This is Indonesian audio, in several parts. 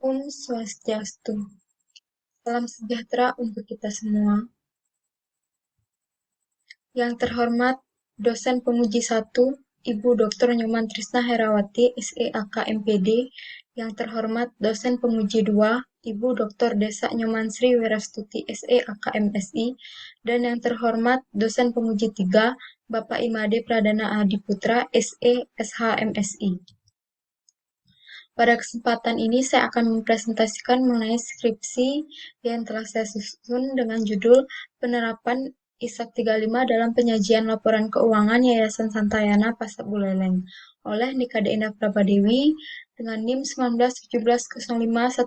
Om Swastiastu. Salam sejahtera untuk kita semua. Yang terhormat dosen pemuji 1, Ibu Dr. Nyoman Trisna Herawati, SEAK MPD. Yang terhormat dosen pemuji 2, Ibu Dr. Desa Nyoman Sri Werastuti, SEAK MSI. Dan yang terhormat dosen pemuji 3, Bapak Imade Pradana Adi Putra, SE SH MSI. Pada kesempatan ini saya akan mempresentasikan mengenai skripsi yang telah saya susun dengan judul Penerapan ISAK 35 dalam penyajian laporan keuangan Yayasan Santayana Pasar Buleleng oleh Nikade Indah Prabadewi dengan NIM 1917051110.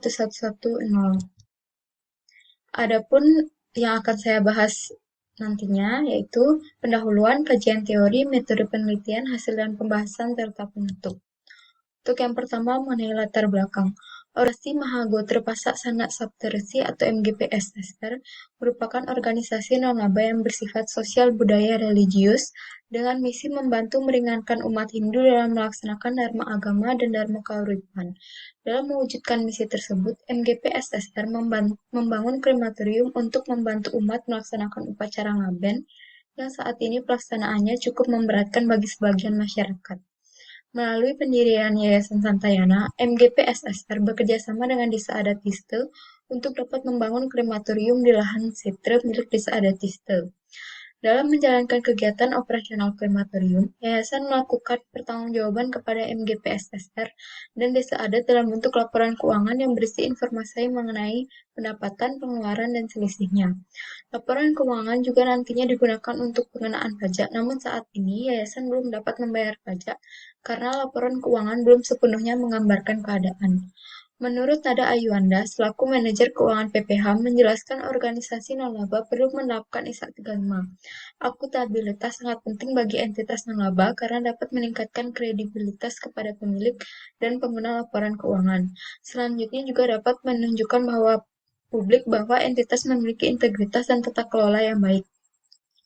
Adapun yang akan saya bahas nantinya yaitu pendahuluan, kajian teori, metode penelitian, hasil dan pembahasan serta penutup. Untuk yang pertama mengenai latar belakang. Orasi Mahagotra Pasak Sanak Saptarsi atau MGPSSR merupakan organisasi non-laba yang bersifat sosial budaya religius dengan misi membantu meringankan umat Hindu dalam melaksanakan dharma agama dan dharma kauripan. Dalam mewujudkan misi tersebut, MGPSSR membangun krematorium untuk membantu umat melaksanakan upacara ngaben yang saat ini pelaksanaannya cukup memberatkan bagi sebagian masyarakat. Melalui pendirian Yayasan Santayana, MGPSSR bekerjasama dengan Desa Adat Tiste untuk dapat membangun krematorium di lahan setre milik Desa Adat Tiste. Dalam menjalankan kegiatan operasional krematorium, Yayasan melakukan pertanggungjawaban kepada MGPSSR dan Desa Adat dalam bentuk laporan keuangan yang berisi informasi mengenai pendapatan, pengeluaran, dan selisihnya. Laporan keuangan juga nantinya digunakan untuk pengenaan pajak, namun saat ini Yayasan belum dapat membayar pajak karena laporan keuangan belum sepenuhnya menggambarkan keadaan. Menurut Nada Ayuanda, selaku manajer keuangan PPH, menjelaskan organisasi non-laba perlu menerapkan ISAK 35. Akuntabilitas sangat penting bagi entitas non-laba karena dapat meningkatkan kredibilitas kepada pemilik dan pengguna laporan keuangan. Selanjutnya juga dapat menunjukkan bahwa publik bahwa entitas memiliki integritas dan tata kelola yang baik.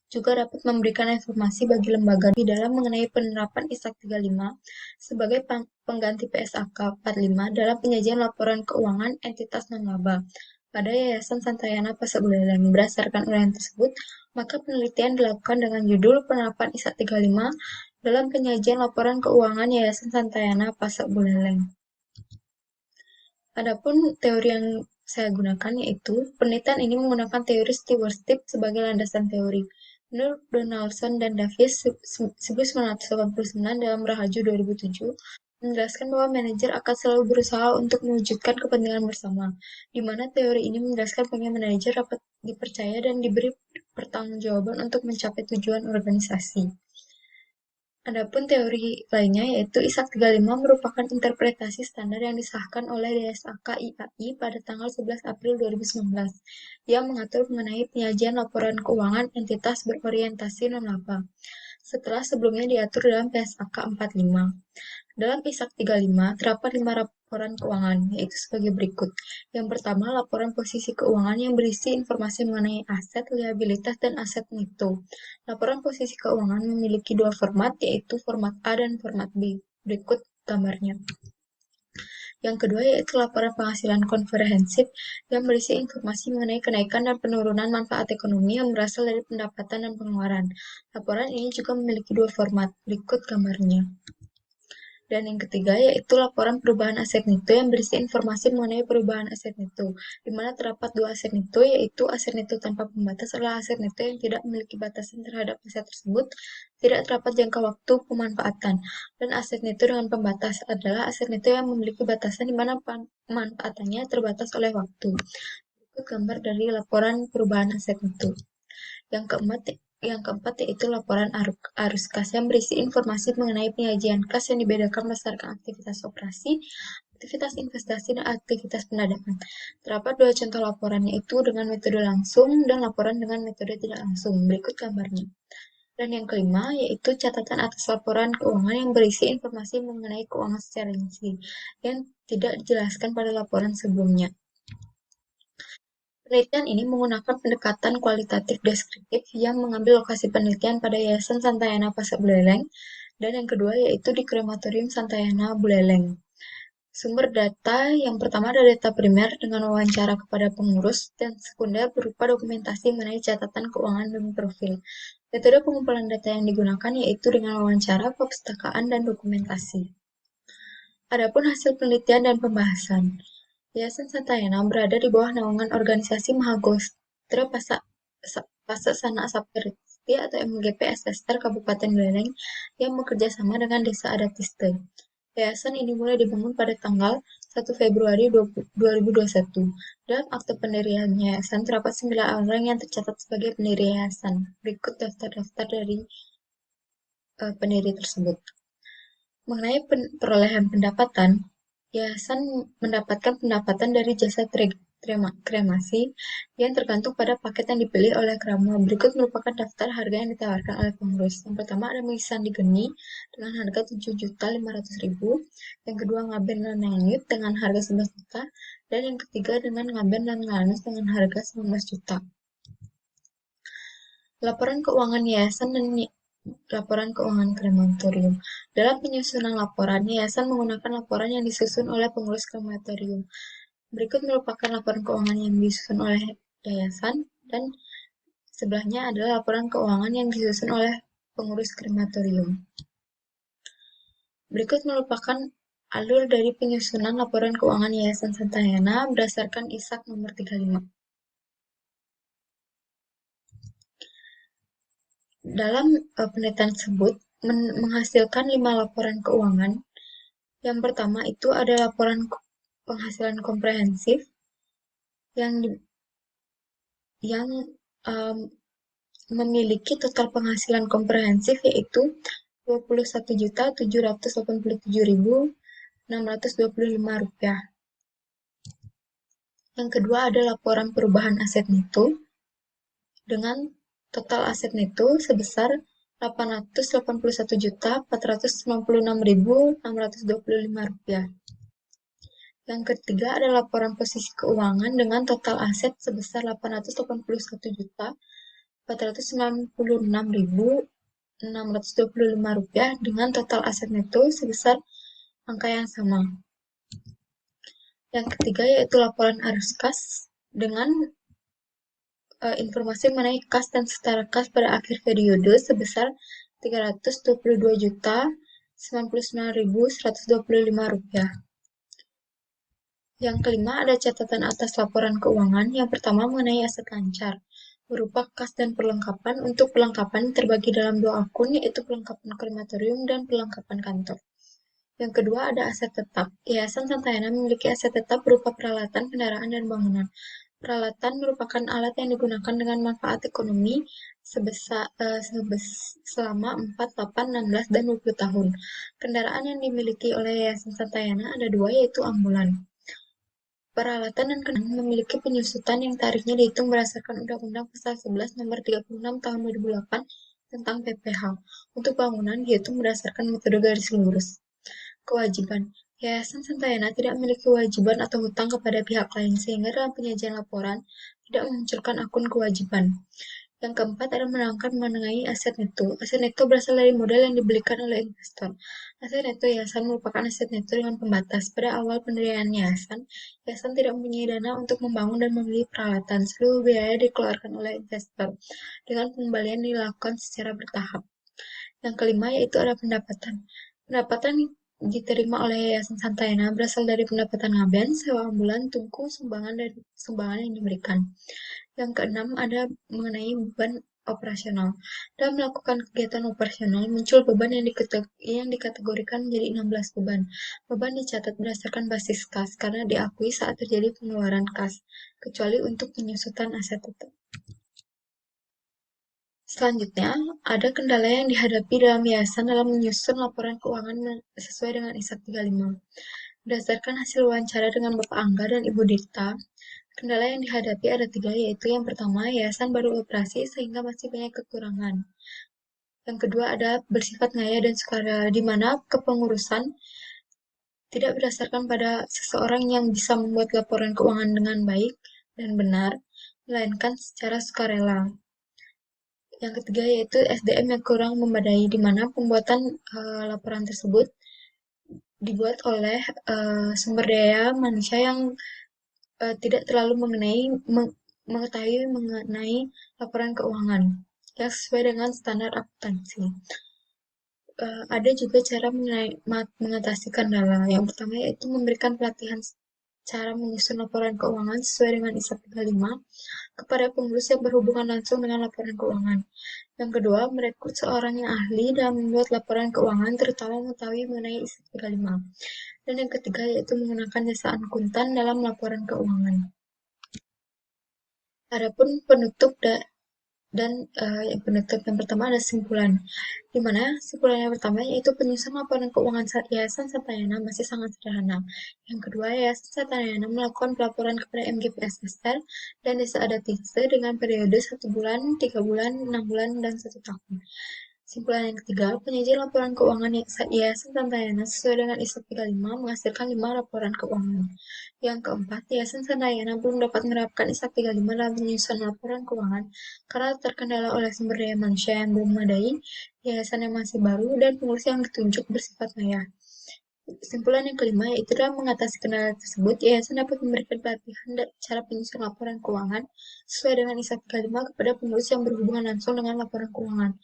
Juga dapat memberikan informasi bagi lembaga di dalam mengenai penerapan ISAK 35 sebagai pengganti PSAK 45 dalam penyajian laporan keuangan entitas non-laba pada Yayasan Santayana Pasar Buleleng. Berdasarkan uraian tersebut, maka penelitian dilakukan dengan judul Penerapan ISAK 35 dalam penyajian laporan keuangan Yayasan Santayana Pasar Buleleng. Adapun teori yang saya gunakan yaitu penelitian ini menggunakan teori stewardship sebagai landasan teori. Menurut Donaldson dan Davis 1989 dalam Raharjo 2007 menjelaskan bahwa manajer akan selalu berusaha untuk mewujudkan kepentingan bersama, di mana teori ini menjelaskan bahwa manajer dapat dipercaya dan diberi pertanggungjawaban untuk mencapai tujuan organisasi. Adapun teori lainnya yaitu ISAK 35 merupakan interpretasi standar yang disahkan oleh DSAK IAI pada tanggal 11 April 2019 yang mengatur mengenai penyajian laporan keuangan entitas berorientasi non-laba, setelah sebelumnya diatur dalam PSAK 45. Dalam ISAK 35, terdapat 5 laporan keuangan, yaitu sebagai berikut. Yang pertama, laporan posisi keuangan yang berisi informasi mengenai aset, liabilitas, dan aset neto. Laporan posisi keuangan memiliki dua format, yaitu format A dan format B. Berikut gambarnya. Yang kedua yaitu laporan penghasilan komprehensif yang berisi informasi mengenai kenaikan dan penurunan manfaat ekonomi yang berasal dari pendapatan dan pengeluaran. Laporan ini juga memiliki dua format. Berikut gambarnya. Dan yang ketiga yaitu laporan perubahan aset neto yang berisi informasi mengenai perubahan aset neto, di mana terdapat dua aset neto, yaitu aset neto tanpa pembatas adalah aset neto yang tidak memiliki batasan terhadap aset tersebut, tidak terdapat jangka waktu pemanfaatan, dan aset neto dengan pembatas adalah aset neto yang memiliki batasan di mana pemanfaatannya terbatas oleh waktu. Berikut gambar dari laporan perubahan aset neto. Yang keempat yaitu laporan arus kas yang berisi informasi mengenai penyajian kas yang dibedakan berdasarkan aktivitas operasi, aktivitas investasi, dan aktivitas pendanaan. Terdapat dua contoh laporan yaitu dengan metode langsung dan laporan dengan metode tidak langsung. Berikut gambarnya. Dan yang kelima yaitu catatan atas laporan keuangan yang berisi informasi mengenai keuangan secara rinci yang tidak dijelaskan pada laporan sebelumnya. Penelitian ini menggunakan pendekatan kualitatif deskriptif yang mengambil lokasi penelitian pada Yayasan Santayana Pasar Buleleng, dan yang kedua yaitu di Krematorium Santayana Buleleng. Sumber data yang pertama ada data primer dengan wawancara kepada pengurus, dan sekunder berupa dokumentasi mengenai catatan keuangan dan profil. Metode pengumpulan data yang digunakan yaitu dengan wawancara, perpustakaan, dan dokumentasi. Adapun hasil penelitian dan pembahasan, Yayasan Santayana berada di bawah naungan organisasi Mahagostra Pasasana Saperti atau MGP SSR Kabupaten Beleng yang bekerja sama dengan Desa Adat Tiste. Yayasan ini mulai dibangun pada tanggal 1 Februari 2021. Dalam akte pendirian yayasan terdapat 9 orang yang tercatat sebagai pendiri yayasan. Berikut daftar-daftar dari pendiri tersebut. Mengenai perolehan pendapatan, yayasan mendapatkan pendapatan dari jasa kremasi yang tergantung pada paket yang dipilih oleh krama. Berikut merupakan daftar harga yang ditawarkan oleh pengurus. Yang pertama ada Mengisandi Geni dengan harga 7.500.000, yang kedua Ngaben dan Langit dengan harga 11 juta, dan yang ketiga dengan Ngaben dan Lanus dengan harga 19 juta. Laporan keuangan yayasan dan laporan keuangan krematorium. Dalam penyusunan laporan, yayasan menggunakan laporan yang disusun oleh pengurus krematorium. Berikut merupakan laporan keuangan yang disusun oleh yayasan, dan sebelahnya adalah laporan keuangan yang disusun oleh pengurus krematorium. Berikut merupakan alur dari penyusunan laporan keuangan Yayasan Santayana berdasarkan ISAK nomor 35. Dalam penelitian tersebut menghasilkan 5 laporan keuangan. Yang pertama itu ada laporan penghasilan komprehensif yang memiliki total penghasilan komprehensif yaitu Rp21.787.625. Yang kedua ada laporan perubahan aset neto dengan total aset neto sebesar Rp881.496.625. Yang ketiga ada laporan posisi keuangan dengan total aset sebesar Rp881.496.625 dengan total aset neto sebesar angka yang sama. Yang ketiga yaitu laporan arus kas dengan informasi mengenai kas dan setara kas pada akhir periode sebesar Rp322.099.125. Yang kelima ada catatan atas laporan keuangan. Yang pertama mengenai aset lancar, berupa kas dan perlengkapan. Untuk perlengkapan terbagi dalam 2 akun, yaitu perlengkapan krematorium dan perlengkapan kantor. Yang kedua ada aset tetap. Yayasan Santayana memiliki aset tetap berupa peralatan, kendaraan, dan bangunan. Peralatan merupakan alat yang digunakan dengan manfaat ekonomi selama 4, 8, 16, dan 20 tahun. Kendaraan yang dimiliki oleh Yayasan Santayana ada 2, yaitu ambulan. Peralatan dan kendaraan memiliki penyusutan yang tarifnya dihitung berdasarkan Undang-Undang Pasal 11 Nomor 36 Tahun 2008 tentang PPh. Untuk bangunan dihitung berdasarkan metode garis lurus. Kewajiban. Yayasan Santayana tidak memiliki kewajiban atau hutang kepada pihak lain, sehingga dalam penyajian laporan tidak memunculkan akun kewajiban. Yang keempat ada menerangkan mengenai aset neto. Aset neto berasal dari modal yang dibelikan oleh investor. Aset neto yayasan merupakan aset neto dengan pembatas. Pada awal pendirian yayasan tidak mempunyai dana untuk membangun dan membeli peralatan. Seluruh biaya dikeluarkan oleh investor, dengan pengembalian dilakukan secara bertahap. Yang kelima yaitu ada pendapatan. Pendapatan diterima oleh Yayasan Santayana berasal dari pendapatan ngaben, sewa ambulan, tungku, sumbangan yang diberikan. Yang keenam ada mengenai beban operasional. Dalam melakukan kegiatan operasional, muncul beban yang dikategorikan menjadi 16 beban. Beban dicatat berdasarkan basis kas karena diakui saat terjadi pengeluaran kas, kecuali untuk penyusutan aset tetap. Selanjutnya, ada kendala yang dihadapi dalam yayasan dalam menyusun laporan keuangan sesuai dengan ISAK 35. Berdasarkan hasil wawancara dengan Bapak Angga dan Ibu Dita, kendala yang dihadapi ada 3, yaitu yang pertama, yayasan baru operasi sehingga masih banyak kekurangan. Yang kedua ada bersifat ngaya dan sukarela, di mana kepengurusan tidak berdasarkan pada seseorang yang bisa membuat laporan keuangan dengan baik dan benar, melainkan secara sukarela. Yang ketiga yaitu SDM yang kurang memadai, di mana pembuatan laporan tersebut dibuat oleh sumber daya manusia yang tidak terlalu mengetahui mengenai laporan keuangan yang sesuai dengan standar akuntansi. Ada juga cara mengatasi kendala. Yang pertama yaitu memberikan pelatihan cara menyusun laporan keuangan sesuai dengan ISA 35 kepada pengurus yang berhubungan langsung dengan laporan keuangan. Yang kedua, merekrut seorang yang ahli dalam membuat laporan keuangan, terutama mengetahui mengenai ISA 35. Dan yang ketiga, yaitu menggunakan jasa akuntan dalam laporan keuangan. Adapun penutup dan yang penutup yang pertama ada simpulan, di mana simpulan yang pertama yaitu penyusunan laporan keuangan Yayasan Santayana masih sangat sederhana. Yang kedua, Yayasan Santayana melakukan pelaporan kepada MGPSSR dan Desa Adat Desa dengan periode 1 bulan, 3 bulan, 6 bulan, dan 1 tahun. Simpulan yang ketiga, penyajian laporan keuangan Yayasan Santayana sesuai dengan ISA 35 menghasilkan 5 laporan keuangan. Yang keempat, Yayasan Santayana belum dapat menerapkan ISA 35 dalam penyusunan laporan keuangan karena terkendala oleh sumber daya manusia yang belum memadai, yayasan yang masih baru, dan pengurus yang ditunjuk bersifat maya. Kesimpulan yang kelima yaitu dalam mengatasi kendala tersebut, yayasan dapat memberikan pelatihan dan cara penyusunan laporan keuangan sesuai dengan ISA 35 kepada pengurus yang berhubungan langsung dengan laporan keuangan,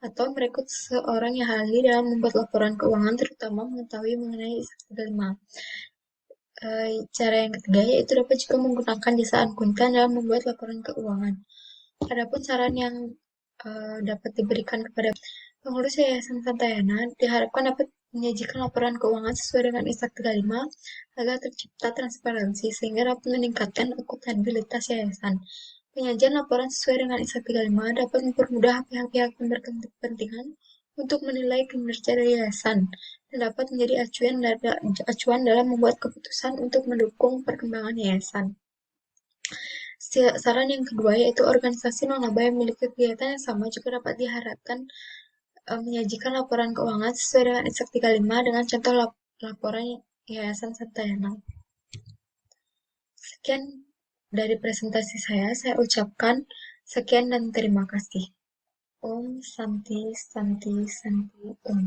atau merekrut seorang yang ahli dalam membuat laporan keuangan, terutama mengetahui mengenai ISA 35. Cara yang ketiga yaitu dapat juga menggunakan jasa akuntan dalam membuat laporan keuangan. Adapun saran yang dapat diberikan kepada pengurus Yayasan Santayana diharapkan dapat menyajikan laporan keuangan sesuai dengan ISA 35 agar tercipta transparansi sehingga dapat meningkatkan akuntabilitas yayasan. Penyajian laporan sesuai dengan ISA 35 dapat mempermudah pihak-pihak yang berkepentingan untuk menilai kinerja yayasan dan dapat menjadi acuan dalam membuat keputusan untuk mendukung perkembangan yayasan. Saran yang kedua yaitu organisasi non-laba yang memiliki kegiatan yang sama juga dapat diharapkan menyajikan laporan keuangan sesuai dengan ISA 35 dengan contoh laporan Yayasan Santayana. Sekian dari presentasi saya ucapkan sekian dan terima kasih. Om Santi Santi Santi Om.